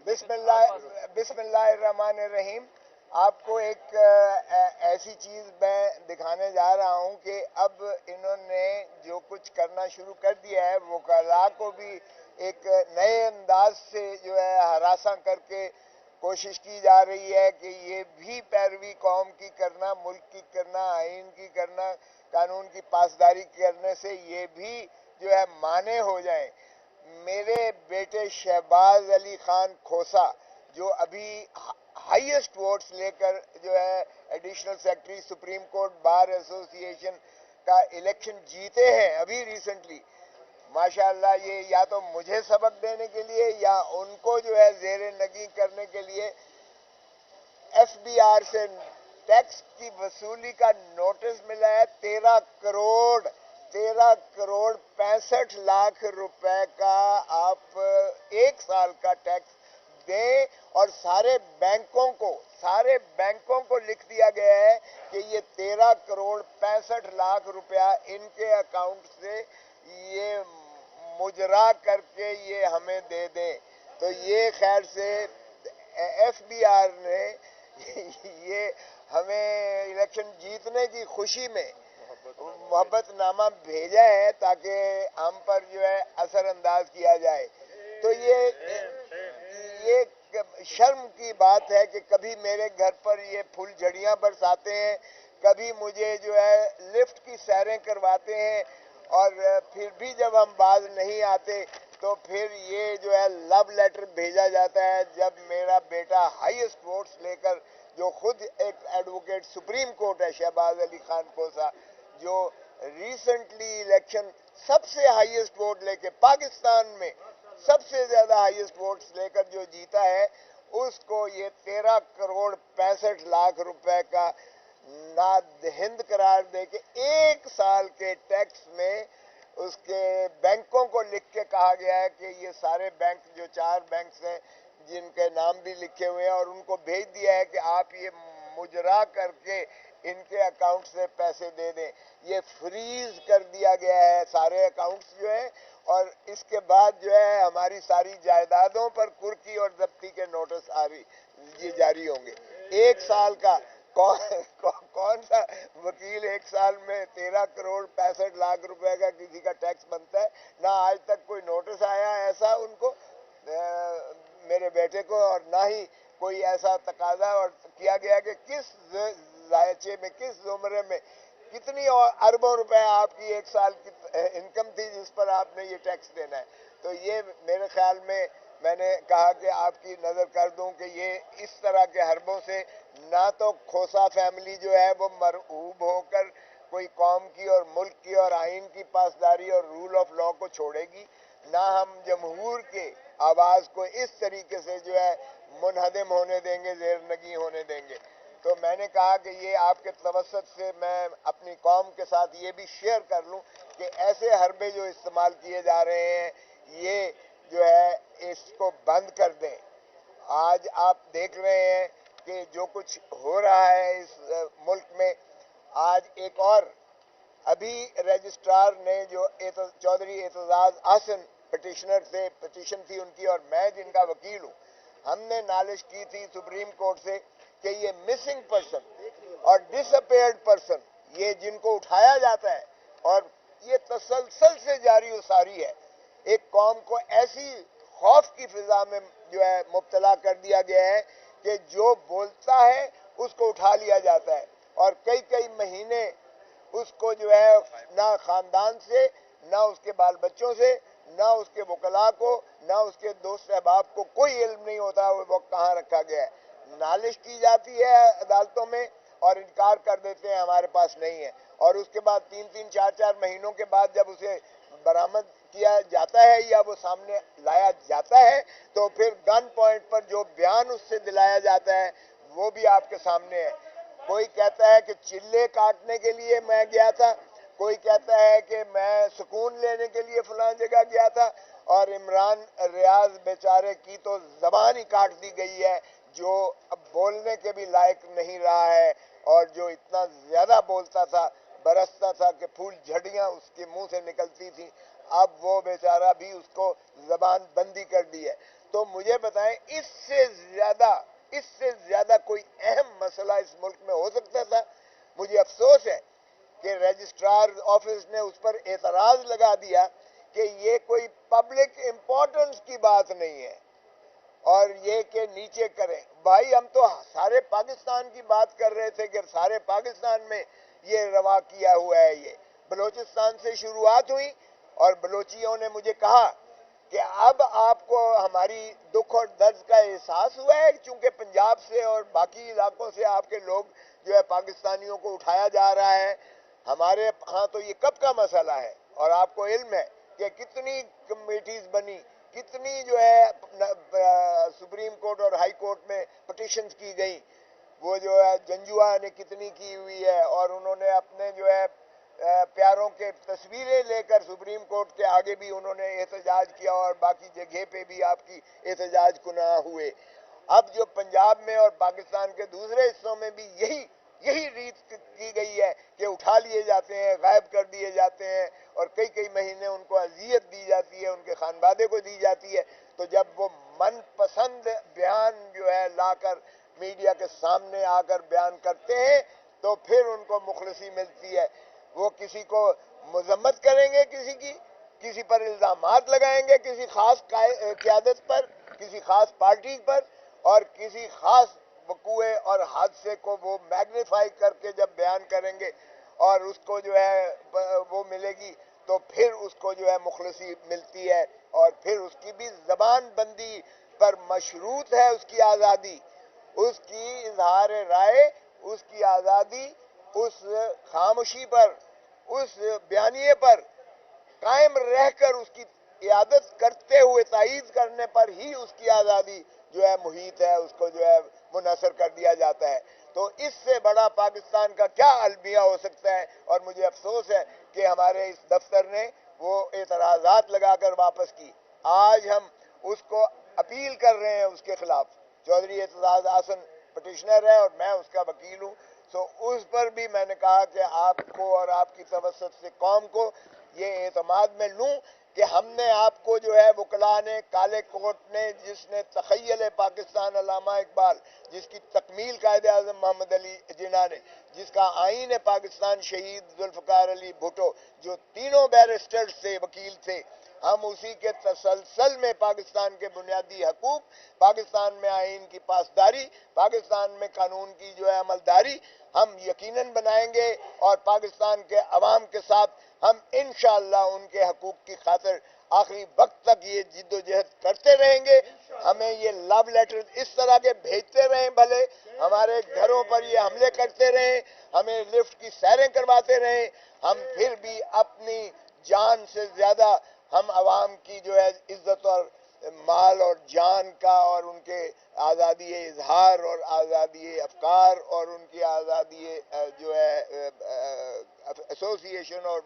بسم اللہ الرحمن الرحیم. آپ کو ایک ایسی چیز میں دکھانے جا رہا ہوں کہ اب انہوں نے جو کچھ کرنا شروع کر دیا ہے، وکلاء کو بھی ایک نئے انداز سے جو ہے ہراساں کر کے کوشش کی جا رہی ہے کہ یہ بھی پیروی قوم کی کرنا، ملک کی کرنا، آئین کی کرنا، قانون کی پاسداری کرنے سے یہ بھی جو ہے مانے ہو جائیں. میرے بیٹے شہباز علی خان کھوسا جو ابھی ہائیسٹ ووٹس لے کر جو ہے additional secretary supreme court bar ایسوسی ایشن کا الیکشن جیتے ہیں ابھی ریسنٹلی، ماشاءاللہ یہ یا تو مجھے سبق دینے کے لیے یا ان کو جو ہے زیر نگیں کرنے کے لیے ایف بی آر سے ٹیکس کی وصولی کا نوٹس ملا ہے. 13 کروڑ 65 لاکھ روپے کا آپ ایک سال کا ٹیکس دیں، اور سارے بینکوں کو لکھ دیا گیا ہے کہ یہ 13 کروڑ 65 لاکھ روپیہ ان کے اکاؤنٹ سے یہ مجرا کر کے یہ ہمیں دے دیں. تو یہ خیر سے ایف بی آر نے یہ ہمیں الیکشن جیتنے کی خوشی میں محبت نامہ بھیجا ہے تاکہ ہم پر جو ہے اثر انداز کیا جائے. تو یہ شرم کی بات ہے کہ کبھی میرے گھر پر یہ پھول جھڑیاں برساتے ہیں، کبھی مجھے جو ہے لفٹ کی سیریں کرواتے ہیں، اور پھر بھی جب ہم باز نہیں آتے تو پھر یہ جو ہے لو لیٹر بھیجا جاتا ہے. جب میرا بیٹا ہائیسٹ ووٹس لے کر، جو خود ایک ایڈوکیٹ سپریم کورٹ ہے، شہباز علی خان کھوسا، جو ریسنٹلی الیکشن سب سے ہائیسٹ ووٹ لے کے پاکستان میں سب سے زیادہ ہائیسٹ ووٹس لے کر جو جیتا ہے، اس کو یہ 13 کروڑ 65 لاکھ روپے کا نادہند قرار دے کے ایک سال کے ٹیکس میں اس کے بینکوں کو لکھ کے کہا گیا ہے کہ یہ سارے بینک جو 4 بینکس ہیں جن کے نام بھی لکھے ہوئے ہیں، اور ان کو بھیج دیا ہے کہ آپ یہ مجرا کر کے ان کے اکاؤنٹ سے پیسے دے دیں. یہ فریز کر دیا گیا ہے سارے اکاؤنٹس جو ہیں، اور اس کے بعد جو ہے ہماری ساری جائیدادوں پر کرکی اور ضبطی کے نوٹس یہ جاری ہوں گے. ایک سال کا کون سا وکیل ایک سال میں 13 کروڑ 65 لاکھ روپے کا کسی کا ٹیکس بنتا ہے؟ نہ آج تک کوئی نوٹس آیا ایسا ان کو، میرے بیٹے کو، اور نہ ہی کوئی ایسا تقاضا اور کیا گیا کہ کس ذائچے میں، کس زمرے میں کتنی اربوں روپے آپ کی ایک سال کی انکم تھی جس پر آپ نے یہ ٹیکس دینا ہے. تو یہ میرے خیال میں نے کہا کہ آپ کی نظر کر دوں کہ یہ اس طرح کے حربوں سے نہ تو کھوسا فیملی جو ہے وہ مرعوب ہو کر کوئی قوم کی اور ملک کی اور آئین کی پاسداری اور رول آف لا کو چھوڑے گی، نہ ہم جمہور کے آواز کو اس طریقے سے جو ہے منہدم ہونے دیں گے، زیر نگیں ہونے دیں گے. تو میں نے کہا کہ یہ آپ کے توسط سے میں اپنی قوم کے ساتھ یہ بھی شیئر کر لوں کہ ایسے حربے جو استعمال کیے جا رہے ہیں یہ جو ہے اس کو بند کر دیں. آج آپ دیکھ رہے ہیں کہ جو کچھ ہو رہا ہے اس ملک میں. آج ایک اور ابھی رجسٹرار نے جو چودھری اعتزاز احسن پٹیشنر تھے، پٹیشن تھی ان کی، اور میں جن کا وکیل ہوں، ہم نے نالش کی تھی سپریم کورٹ سے کہ یہ مسنگ پرسن اور ڈس اپیئرڈ پرسن، یہ جن کو اٹھایا جاتا ہے، اور یہ تسلسل سے جاری و ساری ہے. ایک قوم کو ایسی خوف کی فضا میں جو ہے مبتلا کر دیا گیا ہے کہ جو بولتا ہے اس کو اٹھا لیا جاتا ہے، اور کئی مہینے اس کو جو ہے نہ خاندان سے، نہ اس کے بال بچوں سے، نہ اس کے وکلاء کو، نہ اس کے دوست احباب کو کوئی علم نہیں ہوتا وہ کہاں رکھا گیا ہے. نالش کی جاتی ہے عدالتوں میں اور انکار کر دیتے ہیں ہمارے پاس نہیں ہے، اور اس کے بعد 3 4 مہینوں کے بعد جب اسے برآمد کیا جاتا ہے یا وہ سامنے لایا جاتا ہے تو پھر گن پوائنٹ پر جو بیان اس سے دلایا جاتا ہے وہ بھی آپ کے سامنے ہے. کوئی کہتا ہے کہ چلے کاٹنے کے لیے میں گیا تھا، کوئی کہتا ہے کہ میں سکون لینے کے لیے فلاں جگہ گیا تھا، اور عمران ریاض بیچارے کی تو زبان ہی کاٹ دی گئی ہے، جو اب بولنے کے بھی لائق نہیں رہا ہے، اور جو اتنا زیادہ بولتا تھا، برستا تھا کہ پھول جھڑیاں اس کے منہ سے نکلتی تھی، اب وہ بیچارہ بھی اس کو زبان بندی کر دی ہے. تو مجھے بتائیں اس سے زیادہ کوئی اہم مسئلہ اس ملک میں ہو سکتا تھا؟ مجھے افسوس ہے کہ رجسٹرار آفس نے اس پر اعتراض لگا دیا کہ یہ کوئی پبلک امپورٹنس کی بات نہیں ہے اور یہ کہ نیچے کریں. بھائی ہم تو سارے پاکستان کی بات کر رہے تھے کہ سارے پاکستان میں یہ روا کیا ہوا ہے. یہ بلوچستان سے شروعات ہوئی اور بلوچیوں نے مجھے کہا کہ اب آپ کو ہماری دکھ اور درد کا احساس ہوا ہے چونکہ پنجاب سے اور باقی علاقوں سے آپ کے لوگ جو ہے پاکستانیوں کو اٹھایا جا رہا ہے. ہمارے ہاں تو یہ کب کا مسئلہ ہے اور آپ کو علم ہے کہ کتنی کمیٹیز بنی, کتنی جو ہے سپریم کورٹ اور ہائی کورٹ میں پٹیشنز کی گئی, وہ جو ہے جنجوا نے کتنی کی ہوئی ہے, اور انہوں نے اپنے جو ہے پیاروں کے تصویریں لے کر سپریم کورٹ کے آگے بھی انہوں نے احتجاج کیا اور باقی جگہ پہ بھی آپ کی احتجاج کناں ہوئے. اب جو پنجاب میں اور پاکستان کے دوسرے حصوں میں بھی یہی ریت کی گئی ہے کہ اٹھا لیے جاتے ہیں, غائب کر دیے جاتے ہیں اور کئی مہینے ان کو اذیت دی جاتی ہے, ان کے خانوادے کو دی جاتی ہے. تو جب وہ من پسند بیان جو ہے لا کر میڈیا کے سامنے آ کر بیان کرتے ہیں تو پھر ان کو مخلصی ملتی ہے. وہ کسی کو مذمت کریں گے, کسی پر الزامات لگائیں گے, کسی خاص قیادت پر, کسی خاص پارٹی پر, اور کسی خاص وقوع اور حادثے کو وہ میگنیفائی کر کے جب بیان کریں گے اور اس کو جو ہے وہ ملے گی تو پھر اس کو جو ہے مخلصی ملتی ہے. اور پھر اس کی بھی زبان بندی پر مشروط ہے اس کی آزادی, اس کی اظہار رائے, اس کی آزادی, اس خاموشی پر, اس بیانیے پر قائم رہ کر اس کی عیادت کرتے ہوئے تائید کرنے پر ہی اس کی آزادی جو ہے محیط ہے, اس کو جو ہے منحصر کر دیا جاتا ہے. تو اس سے بڑا پاکستان کا کیا المیہ ہو سکتا ہے؟ اور مجھے افسوس ہے کہ ہمارے اس دفتر نے وہ اعتراضات لگا کر واپس کی. آج ہم اس کو اپیل کر رہے ہیں اس کے خلاف. چودھری اعتزاز احسن پٹیشنر ہے اور میں اس کا وکیل ہوں. تو اس پر بھی میں نے کہا کہ آپ کو اور آپ کی توسط سے قوم کو یہ اعتماد میں لوں کہ ہم نے آپ کو جو ہے وکلاء نے, کالے کوٹ نے, جس نے تخیل پاکستان علامہ اقبال, جس کی تکمیل قائد اعظم محمد علی جناح نے, جس کا آئین پاکستان شہید ذوالفقار علی بھٹو, جو تینوں بیرسٹر سے وکیل تھے, ہم اسی کے تسلسل میں پاکستان کے بنیادی حقوق, پاکستان میں آئین کی پاسداری, پاکستان میں قانون کی جو ہے عملداری ہم یقیناً بنائیں گے اور پاکستان کے عوام کے ساتھ ہم انشاءاللہ ان کے حقوق کی خاطر آخری وقت تک یہ جد و جہد کرتے رہیں گے. ہمیں یہ لو لیٹر اس طرح کے بھیجتے رہیں, بھلے ہمارے گھروں پر یہ حملے کرتے رہیں, ہمیں لفٹ کی سیریں کرواتے رہیں, ہم پھر بھی اپنی جان سے زیادہ ہم عوام کی جو ہے عزت اور مال اور جان کا اور ان کے آزادی اظہار اور آزادی افکار اور ان کی آزادی جو ہے ایسوسیشن اور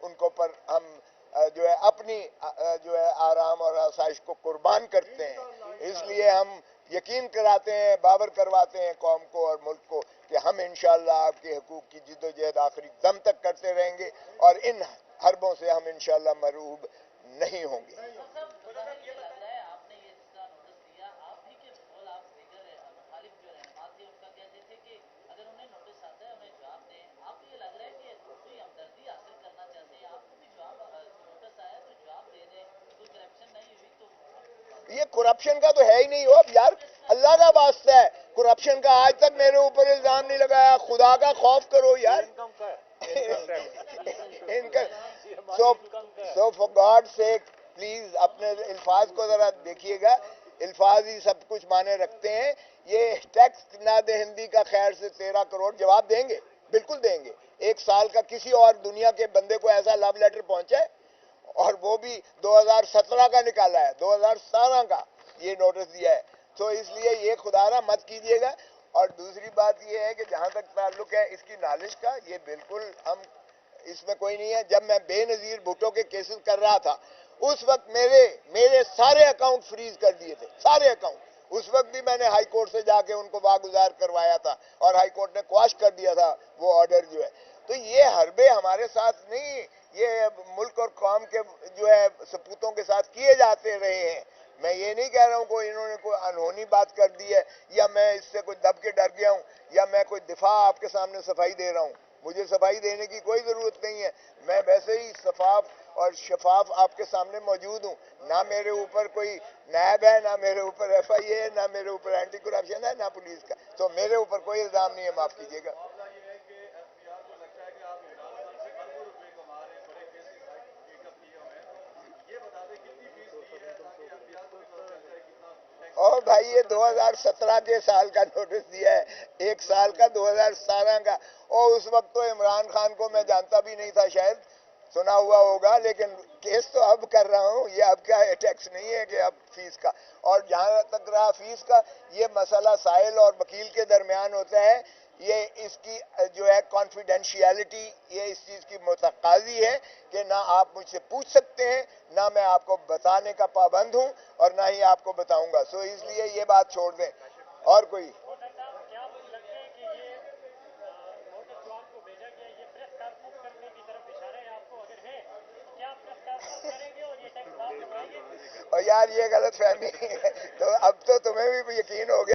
ان کو پر ہم جو ہے اپنی جو ہے آرام اور آسائش کو قربان کرتے ہیں. اس لیے ہم یقین کراتے ہیں, باور کرواتے ہیں قوم کو اور ملک کو کہ ہم انشاءاللہ آپ کے حقوق کی جد و جہد آخری دم تک کرتے رہیں گے اور ان حربوں سے ہم انشاءاللہ مرعوب نہیں ہوں گے. یہ کرپشن کا تو ہے ہی نہیں ہو یار, اللہ کا واسطہ ہے, کرپشن کا آج تک میرے اوپر الزام نہیں لگایا. خدا کا خوف کرو یار. سو فار گاڈ سیک پلیز اپنے الفاظ کو ذرا دیکھیے گا, الفاظ ہی سب کچھ معنی رکھتے ہیں. یہ ٹیکس نہ دہندگی کا خیر سے 13 کروڑ جواب دیں گے, بالکل دیں گے. 1 سال کا کسی اور دنیا کے بندے کو ایسا لو لیٹر پہنچا ہے, اور وہ بھی 2017 کا نکالا ہے, 2017 کا یہ نوٹس دیا ہے. تو اس لیے یہ خدا نہ مت کیجیے گا. اور دوسری بات یہ ہے کہ جہاں تک تعلق ہے اس کی نالش کا, یہ بالکل ہم اس میں کوئی نہیں ہے. جب میں بے نظیر بھٹو کے کیسز کر رہا تھا اس وقت میرے سارے اکاؤنٹ فریز کر دیے تھے, سارے اکاؤنٹ. اس وقت بھی میں نے ہائی کورٹ سے جا کے ان کو واگزار کروایا تھا اور ہائی کورٹ نے کواش کر دیا تھا وہ آرڈر جو ہے. تو یہ حربے ہمارے ساتھ نہیں, یہ ملک اور قوم کے جو ہے سپوتوں کے ساتھ کیے جاتے رہے ہیں. میں یہ نہیں کہہ رہا ہوں کوئی انہوں نے کوئی انہونی بات کر دی ہے یا میں اس سے کوئی دب کے ڈر گیا ہوں یا میں کوئی دفاع آپ کے سامنے صفائی دے رہا ہوں. مجھے صفائی دینے کی کوئی ضرورت نہیں ہے. میں ویسے ہی شفاف اور شفاف آپ کے سامنے موجود ہوں. نہ میرے اوپر کوئی نیب ہے، نہ میرے اوپر ایف آئی اے ہے، نہ میرے اوپر اینٹی کرپشن ہے، نہ پولیس کا. تو میرے اوپر کوئی الزام نہیں ہے، معاف کیجیے گا. اور بھائی یہ 2017 کے سال کا نوٹس دیا ہے، ایک سال کا 2017 کا. اور اس وقت تو عمران خان کو میں جانتا بھی نہیں تھا، شاید سنا ہوا ہوگا، لیکن کیس تو اب کر رہا ہوں. یہ اب کیا ٹیکس نہیں ہے کہ اب فیس کا. اور جہاں تک رہا فیس کا، یہ مسئلہ سائل اور وکیل کے درمیان ہوتا ہے. یہ اس کی جو ہے کانفیڈینشیلٹی، یہ اس چیز کی متقاضی ہے کہ نہ آپ مجھ سے پوچھ سکتے ہیں، نہ میں آپ کو بتانے کا پابند ہوں اور نہ ہی آپ کو بتاؤں گا. سو اس لیے یہ بات چھوڑ دیں. اور کوئی اور یار یہ غلط فہمی ہے. تو اب تو تمہیں بھی یقین ہو گیا